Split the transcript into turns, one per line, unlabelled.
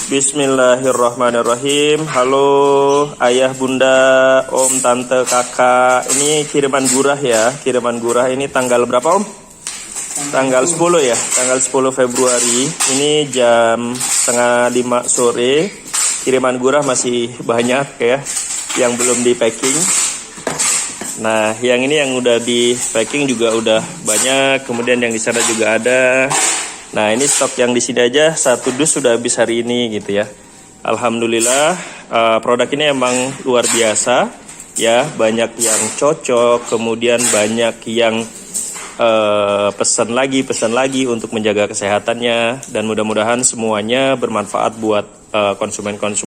Bismillahirrahmanirrahim. Halo ayah, bunda, om, tante, kakak. Ini kiriman gurah ya. Kiriman gurah ini tanggal berapa om? Tanggal 10 ya. Tanggal 10 Februari. Ini jam setengah 5 sore. Kiriman gurah masih banyak ya, yang belum di packing. Nah, yang ini yang udah di packing juga udah banyak. Kemudian yang di sana juga ada. Nah, ini stok yang di sini aja 1 dus sudah habis hari ini gitu ya. Alhamdulillah, produk ini emang luar biasa ya. Banyak yang cocok, kemudian banyak yang pesan lagi untuk menjaga kesehatannya, dan mudah-mudahan semuanya bermanfaat buat konsumen-konsumen